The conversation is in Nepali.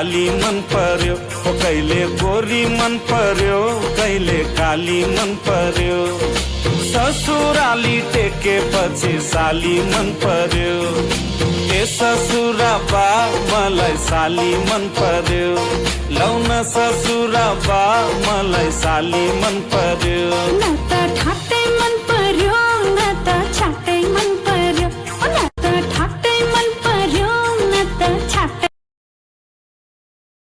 काली मन पर्यो, कहिले गोरी मन पर्यो, कहिले काली मन पर्यो। ससुराली टेकेपछि साली मन पर्यो, ए ससुरा बा मलाई साली मन पर्यो, लौन ससुरा बा मलाई साली मन पर्यो।